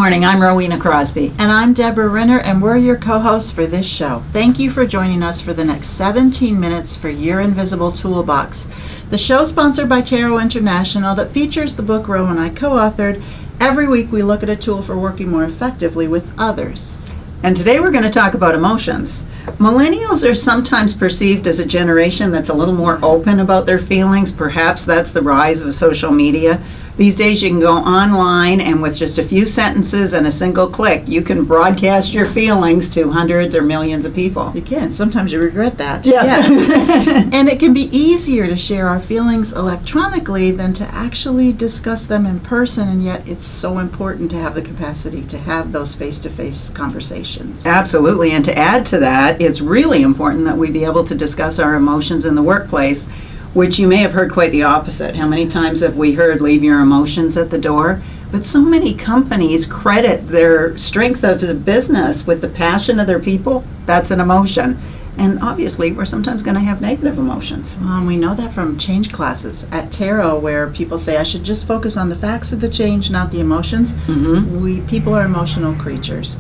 morning. I'm Rowena Crosby. And I'm Deborah Renner, and we're your co-hosts for this show. Thank you for joining us for the next 17 minutes for your Invisible Toolbox. The show sponsored by Tero International that features the book Row and I co-authored. Every week we look at a tool for working more effectively with others. And today we're going to talk about emotions. Millennials are sometimes perceived as a generation that's a little more open about their feelings. Perhaps that's the rise of social media. These days you can go online and with just a few sentences and a single click, you can broadcast your feelings to hundreds or millions of people. You can. Sometimes you regret that. Yes. And it can be easier to share our feelings electronically than to actually discuss them in person, and yet it's so important to have the capacity to have those face-to-face conversations. Absolutely. And to add to that, it's really important that we be able to discuss our emotions in the workplace, which you may have heard quite the opposite. How many times have we heard leave your emotions at the door? But so many companies credit their strength of the business with the passion of their people. That's an emotion. And obviously, we're sometimes going to have negative emotions. We know that from change classes at Tero, where people say, I should just focus on the facts of the change, not the emotions. People are emotional creatures.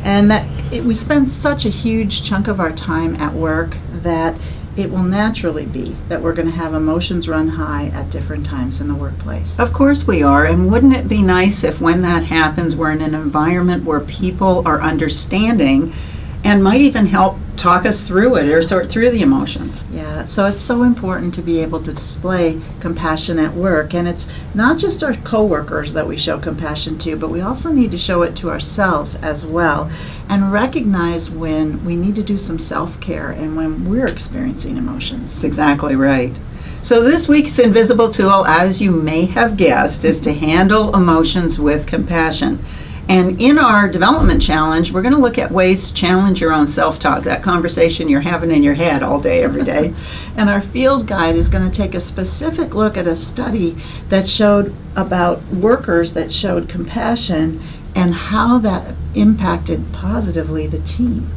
And we spend such a huge chunk of our time at work that it will naturally be that we're going to have emotions run high at different times in the workplace. Of course we are, and wouldn't it be nice if when that happens we're in an environment where people are understanding and might even help talk us through it or sort through the emotions. Yeah, so it's so important to be able to display compassion at work, and it's not just our coworkers that we show compassion to, but we also need to show it to ourselves as well, and recognize when we need to do some self-care and when we're experiencing emotions. That's exactly right. So this week's Invisible Tool, as you may have guessed, is to handle emotions with compassion. And in our development challenge, we're going to look at ways to challenge your own self-talk, that conversation you're having in your head all day, every day. And our field guide is going to take a specific look at a study that showed about workers that showed compassion and how that impacted positively the team.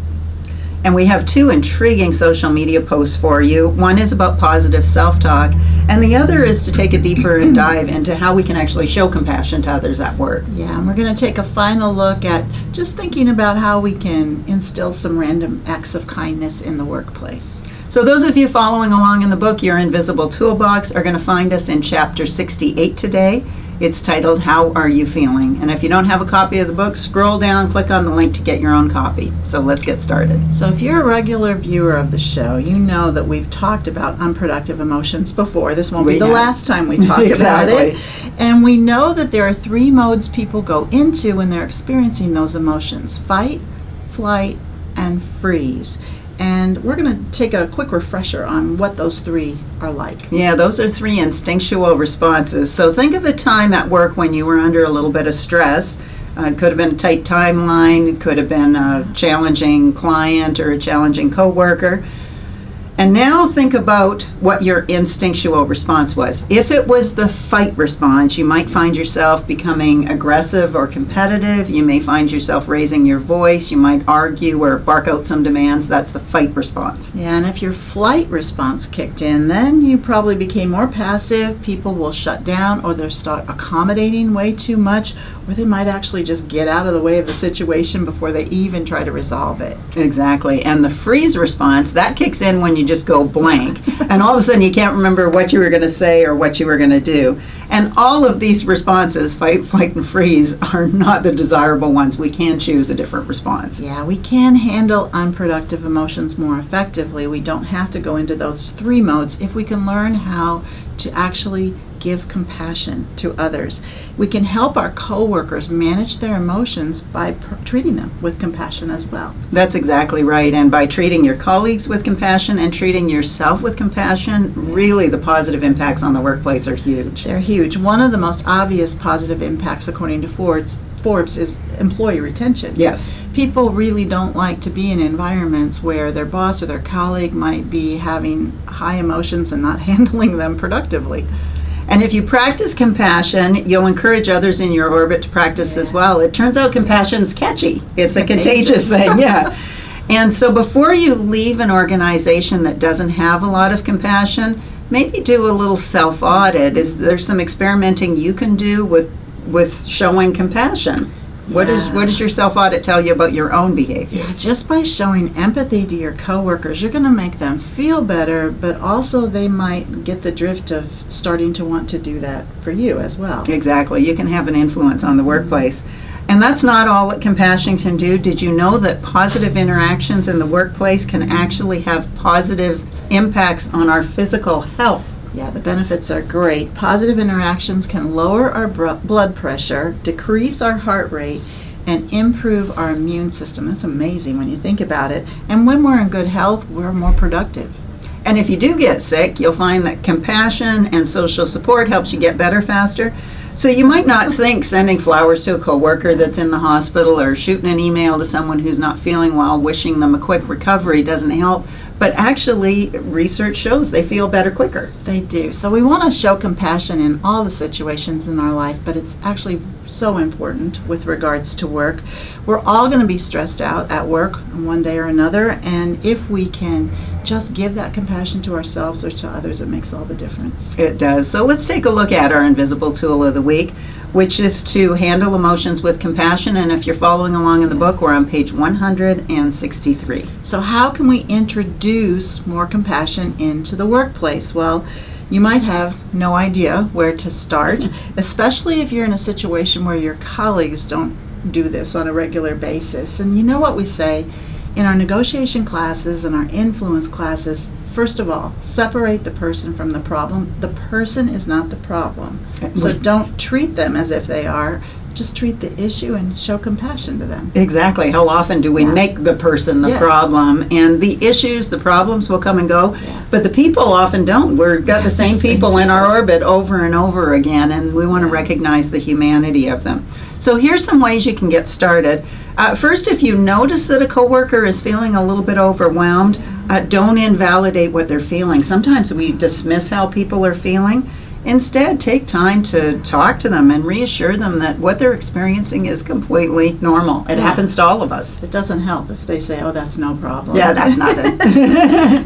And we have two intriguing social media posts for you. One is about positive self-talk, and the other is to take a deeper dive into how we can actually show compassion to others at work. Yeah, and we're going to take a final look at just thinking about how we can instill some random acts of kindness in the workplace. So those of you following along in the book, your Invisible Toolbox, are going to find us in chapter 68 today. It's titled, How Are You Feeling? And if you don't have a copy of the book, scroll down, click on the link to get your own copy. So let's get started. So if you're a regular viewer of the show, you know that we've talked about unproductive emotions before. This won't be the last time we talk about it. And we know that there are three modes people go into when they're experiencing those emotions: fight, flight, and freeze. And we're going to take a quick refresher on what those three are like. Yeah, those are three instinctual responses. So think of a time at work when you were under a little bit of stress. It could have been a tight timeline, it could have been a challenging client or a challenging coworker. And now think about what your instinctual response was. If it was the fight response, you might find yourself becoming aggressive or competitive. You may find yourself raising your voice. You might argue or bark out some demands. That's the fight response. Yeah, and if your flight response kicked in, then you probably became more passive. People will shut down, or they'll start accommodating way too much, or they might actually just get out of the way of the situation before they even try to resolve it. Exactly. And the freeze response, that kicks in when you just go blank. And all of a sudden you can't remember what you were going to say or what you were going to do. And all of these responses, fight, flight, and freeze, are not the desirable ones. We can choose a different response. Yeah, we can handle unproductive emotions more effectively. We don't have to go into those three modes if we can learn how to actually give compassion to others. We can help our coworkers manage their emotions by treating them with compassion as well. That's exactly right. And by treating your colleagues with compassion and treating yourself with compassion, really the positive impacts on the workplace are huge. They're huge. One of the most obvious positive impacts, according to Forbes, is employee retention. Yes. People really don't like to be in environments where their boss or their colleague might be having high emotions and not handling them productively. And if you practice compassion, you'll encourage others in your orbit to practice as well. It turns out compassion's catchy. It's a contagious thing, yeah. And so before you leave an organization that doesn't have a lot of compassion, maybe do a little self-audit. Is there some experimenting you can do with showing compassion? What does your self-audit tell you about your own behaviors? Just by showing empathy to your coworkers, you're going to make them feel better, but also they might get the drift of starting to want to do that for you as well. Exactly. You can have an influence on the workplace. And that's not all that compassion can do. Did you know that positive interactions in the workplace can actually have positive impacts on our physical health? Yeah, the benefits are great. Positive interactions can lower our blood pressure, decrease our heart rate, and improve our immune system. That's amazing when you think about it. And when we're in good health, we're more productive. And if you do get sick, you'll find that compassion and social support helps you get better faster. So you might not think sending flowers to a coworker that's in the hospital or shooting an email to someone who's not feeling well, wishing them a quick recovery doesn't help. But actually, research shows they feel better quicker. They do. So we want to show compassion in all the situations in our life, but it's actually so important with regards to work. We're all going to be stressed out at work one day or another, and if we can just give that compassion to ourselves or to others, it makes all the difference. It does. So let's take a look at our invisible tool of the week, which is to handle emotions with compassion. And if you're following along in the book, we're on page 163. So how can we introduce more compassion into the workplace? Well, you might have no idea where to start, especially if you're in a situation where your colleagues don't do this on a regular basis. And you know what we say in our negotiation classes and our influence classes? First of all, separate the person from the problem. The person is not the problem. So don't treat them as if they are. Just treat the issue and show compassion to them. Exactly. How often do we make the person the problem? And the issues, the problems will come and go, but the people often don't. We've got the same people in our orbit over and over again, and we want to recognize the humanity of them. So here's some ways you can get started. First, if you notice that a coworker is feeling a little bit overwhelmed, don't invalidate what they're feeling. Sometimes we dismiss how people are feeling. Instead, take time to talk to them and reassure them that what they're experiencing is completely normal. It happens to all of us. It doesn't help if they say, oh, that's no problem. Yeah, that's nothing.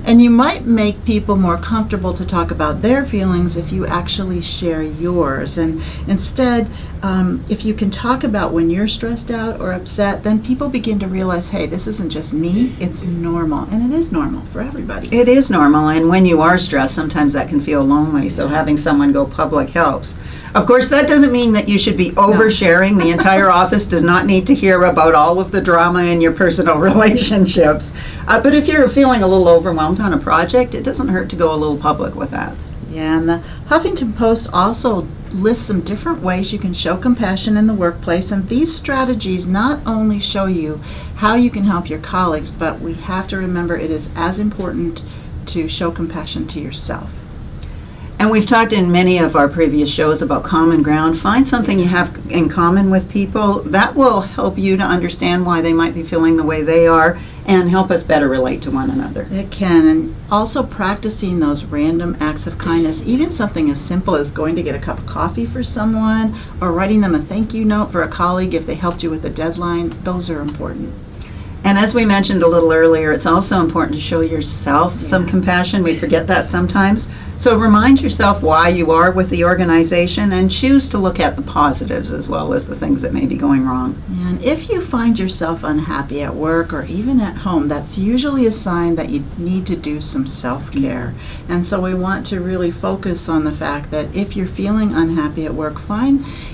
And you might make people more comfortable to talk about their feelings if you actually share yours. And instead, if you can talk about when you're stressed out or upset, then people begin to realize, hey, this isn't just me, it's normal. And it is normal for everybody. It is normal, and when you are stressed, sometimes that can feel lonely, so having someone go public helps. Of course, that doesn't mean that you should be oversharing. The entire office does not need to hear about all of the drama in your personal relationships. But if you're feeling a little overwhelmed on a project, it doesn't hurt to go a little public with that. Yeah, and the Huffington Post also lists some different ways you can show compassion in the workplace, and these strategies not only show you how you can help your colleagues, but we have to remember it is as important to show compassion to yourself. And we've talked in many of our previous shows about common ground. Find something you have in common with people. That will help you to understand why they might be feeling the way they are and help us better relate to one another. It can. And also practicing those random acts of kindness, even something as simple as going to get a cup of coffee for someone or writing them a thank you note for a colleague if they helped you with a deadline, those are important. And as we mentioned a little earlier, it's also important to show yourself some compassion. We forget that sometimes. So remind yourself why you are with the organization and choose to look at the positives as well as the things that may be going wrong. And if you find yourself unhappy at work or even at home, that's usually a sign that you need to do some self-care. And so we want to really focus on the fact that if you're feeling unhappy at work,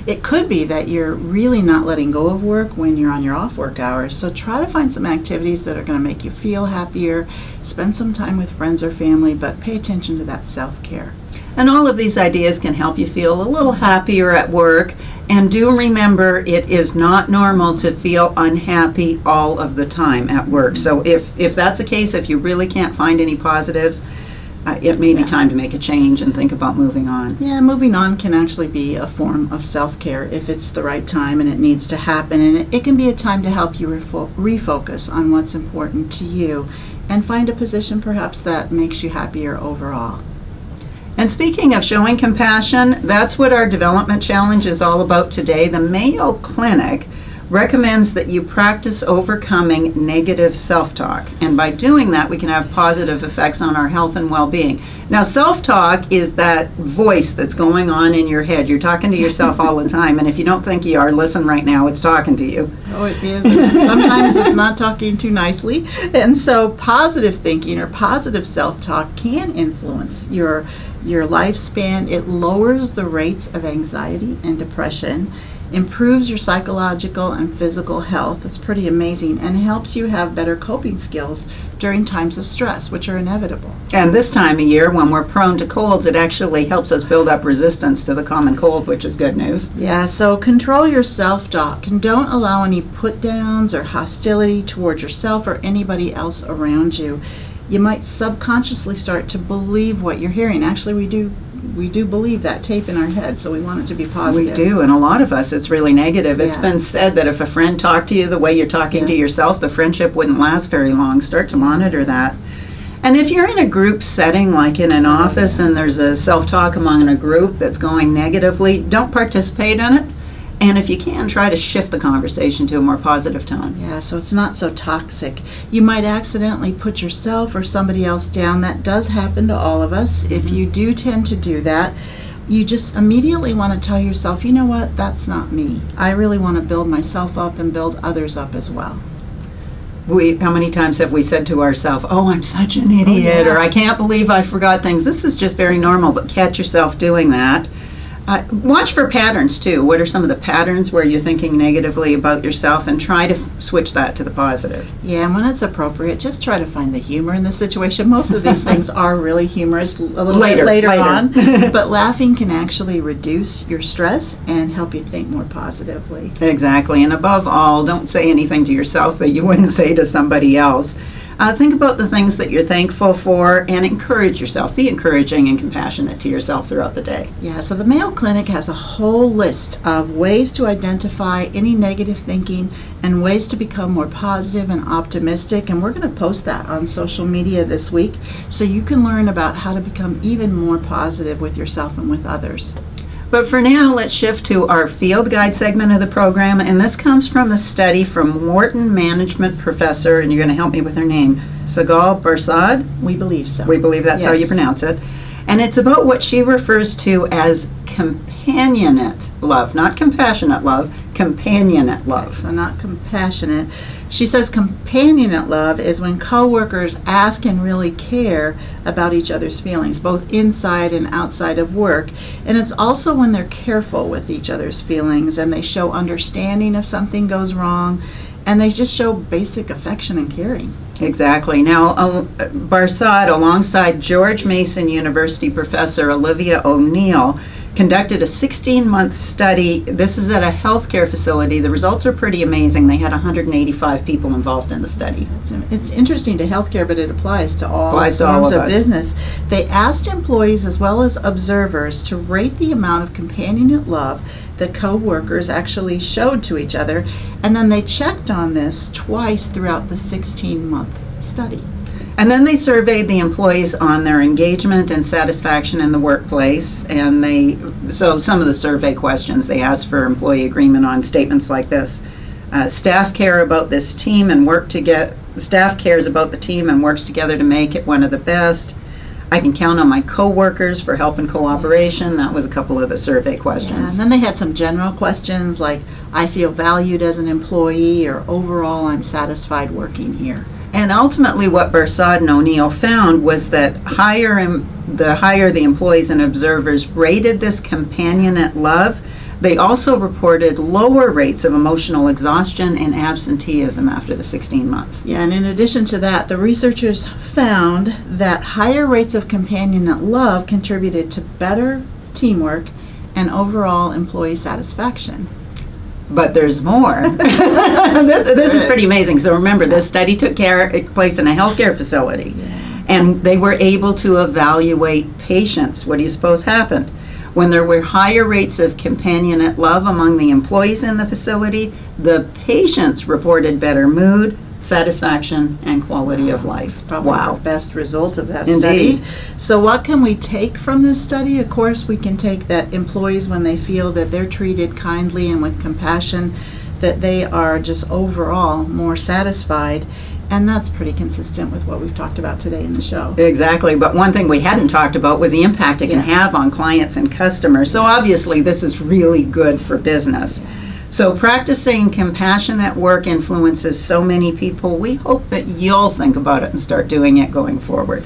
it could be that you're really not letting go of work when you're on your off work hours. So try to find some activities that are going to make you feel happier. Spend some time with friends or family, but pay attention to that self-care. And all of these ideas can help you feel a little happier at work. And do remember, it is not normal to feel unhappy all of the time at work. So if that's the case, if you really can't find any positives, it may be time to make a change and think about moving on. Yeah, moving on can actually be a form of self-care if it's the right time and it needs to happen. And it can be a time to help you refocus on what's important to you and find a position perhaps that makes you happier overall. And speaking of showing compassion, that's what our development challenge is all about today. The Mayo Clinic recommends that you practice overcoming negative self-talk. And by doing that, we can have positive effects on our health and well-being. Now, self-talk is that voice that's going on in your head. You're talking to yourself all the time, and if you don't think you are, listen right now, it's talking to you. Oh, it is. Sometimes it's not talking too nicely. And so positive thinking or positive self-talk can influence your lifespan. It lowers the rates of anxiety and depression, improves your psychological and physical health. It's pretty amazing, and helps you have better coping skills during times of stress, which are inevitable. And this time of year, when we're prone to colds, it actually helps us build up resistance to the common cold, which is good news. Yeah, so control your self-talk and don't allow any put-downs or hostility towards yourself or anybody else around you. You might subconsciously start to believe what you're hearing. Actually, we do believe that tape in our head, so we want it to be positive. We do, and a lot of us, it's really negative. It's Yeah. been said that if a friend talked to you the way you're talking to yourself, the friendship wouldn't last very long. Start to monitor that. And if you're in a group setting, like in an office, and there's a self-talk among a group that's going negatively, don't participate in it. And if you can, try to shift the conversation to a more positive tone. Yeah, so it's not so toxic. You might accidentally put yourself or somebody else down. That does happen to all of us. If you do tend to do that, you just immediately want to tell yourself, you know what, that's not me. I really want to build myself up and build others up as well. How many times have we said to ourselves, oh, I'm such an idiot, yeah. or I can't believe I forgot things. This is just very normal, but catch yourself doing that. Watch for patterns too. What are some of the patterns where you're thinking negatively about yourself, and try to switch that to the positive. Yeah, and when it's appropriate, just try to find the humor in the situation. Most of these things are really humorous a little bit later on, but laughing can actually reduce your stress and help you think more positively. Exactly, and above all, don't say anything to yourself that you wouldn't say to somebody else. Think about the things that you're thankful for and encourage yourself. Be encouraging and compassionate to yourself throughout the day. Yeah, so the Mayo Clinic has a whole list of ways to identify any negative thinking and ways to become more positive and optimistic, and we're going to post that on social media this week so you can learn about how to become even more positive with yourself and with others. But for now, let's shift to our field guide segment of the program, and this comes from a study from Wharton management professor, and you're going to help me with her name, Sagal Barsad. We believe so. We believe that's how you pronounce it. And it's about what she refers to as companionate love, not compassionate love, companionate love. So not compassionate. She says companionate love is when coworkers ask and really care about each other's feelings, both inside and outside of work. And it's also when they're careful with each other's feelings and they show understanding if something goes wrong, and they just show basic affection and caring. Exactly. Now, Barsad, alongside George Mason University professor Olivia O'Neill, conducted a 16-month study. This is at a healthcare facility. The results are pretty amazing. They had 185 people involved in the study. It's interesting to healthcare, but it applies to all forms of us. business. They asked employees as well as observers to rate the amount of companionate love that co-workers actually showed to each other, and then they checked on this twice throughout the 16-month study. And then they surveyed the employees on their engagement and satisfaction in the workplace. And so some of the survey questions, they asked for employee agreement on statements like this. Staff care about this team and staff cares about the team and works together to make it one of the best. I can count on my coworkers for help and cooperation. That was a couple of the survey questions. Yeah, and then they had some general questions like, I feel valued as an employee, or overall I'm satisfied working here. And ultimately what Barsad and O'Neill found was that the higher the employees and observers rated this companionate love, they also reported lower rates of emotional exhaustion and absenteeism after the 16 months. Yeah, and in addition to that, the researchers found that higher rates of companionate love contributed to better teamwork and overall employee satisfaction. But there's more. This is pretty amazing. So remember, this study took place in a healthcare facility. Yeah. And they were able to evaluate patients. What do you suppose happened? When there were higher rates of companionate love among the employees in the facility, the patients reported better mood, satisfaction, and quality of life. Probably the best result of that Indeed. study. So what can we take from this study? Of course, we can take that employees, when they feel that they're treated kindly and with compassion, that they are just overall more satisfied. And that's pretty consistent with what we've talked about today in the show. Exactly, but one thing we hadn't talked about was the impact it can have on clients and customers. So obviously this is really good for business. So practicing compassion at work influences so many people. We hope that you'll think about it and start doing it going forward.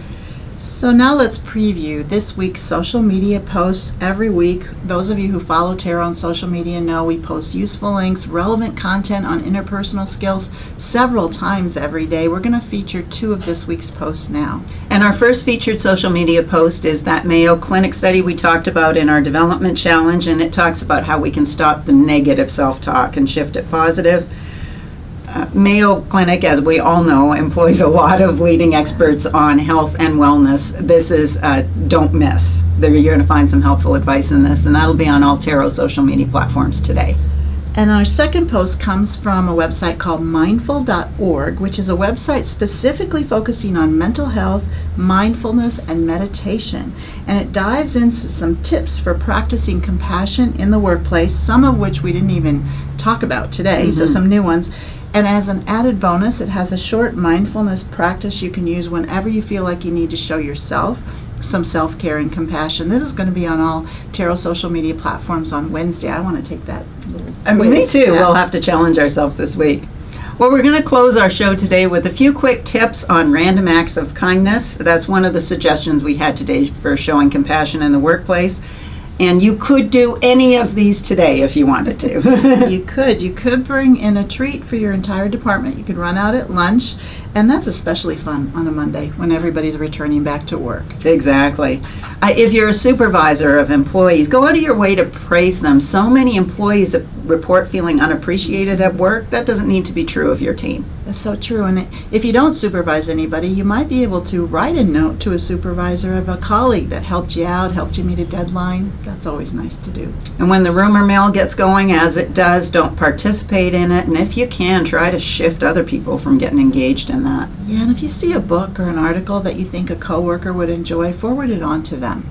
So now let's preview this week's social media posts every week. Those of you who follow Tero on social media know we post useful links, relevant content on interpersonal skills several times every day. We're going to feature 2 of this week's posts now. And our first featured social media post is that Mayo Clinic study we talked about in our development challenge, and it talks about how we can stop the negative self-talk and shift it positive. Mayo Clinic, as we all know, employs a lot of leading experts on health and wellness. This is don't miss. You're going to find some helpful advice in this, and that'll be on all Tero social media platforms today. And our second post comes from a website called mindful.org, which is a website specifically focusing on mental health, mindfulness, and meditation. And it dives into some tips for practicing compassion in the workplace, some of which we didn't even talk about today, so some new ones. And as an added bonus, it has a short mindfulness practice you can use whenever you feel like you need to show yourself some self-care and compassion. This is going to be on all Tero social media platforms on Wednesday. I want to take that little quiz. Me too. Yeah. We'll have to challenge ourselves this week. Well, we're going to close our show today with a few quick tips on random acts of kindness. That's one of the suggestions we had today for showing compassion in the workplace. And you could do any of these today if you wanted to. You could bring in a treat for your entire department. You could run out at lunch, and that's especially fun on a Monday when everybody's returning back to work. Exactly. If you're a supervisor of employees, go out of your way to praise them. So many employees report feeling unappreciated at work. That doesn't need to be true of your team. That's so true. And if you don't supervise anybody, you might be able to write a note to a supervisor of a colleague that helped you out, helped you meet a deadline. That's always nice to do. And when the rumor mill gets going, as it does, don't participate in it. And if you can, try to shift other people from getting engaged in that. Yeah, and if you see a book or an article that you think a coworker would enjoy, forward it on to them.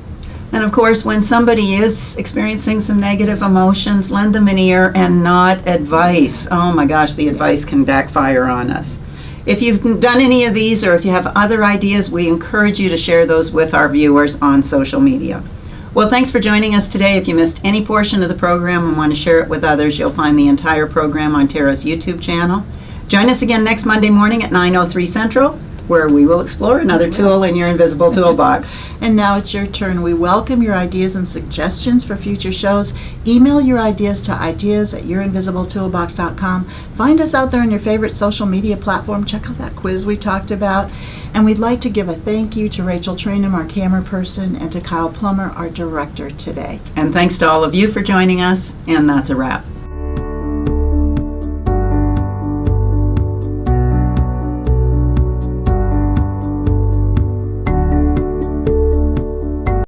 And of course, when somebody is experiencing some negative emotions, lend them an ear and not advice. Oh my gosh, the advice can backfire on us. If you've done any of these or if you have other ideas, we encourage you to share those with our viewers on social media. Well, thanks for joining us today. If you missed any portion of the program and want to share it with others, you'll find the entire program on Tero's YouTube channel. Join us again next Monday morning at 9:03 Central, where we will explore another tool in your Invisible Toolbox. And now it's your turn. We welcome your ideas and suggestions for future shows. Email your ideas to ideas@yourinvisibletooolbox.com. Find us out there on your favorite social media platform. Check out that quiz we talked about. And we'd like to give a thank you to Rachel Trainham, our camera person, and to Kyle Plummer, our director today. And thanks to all of you for joining us, and that's a wrap.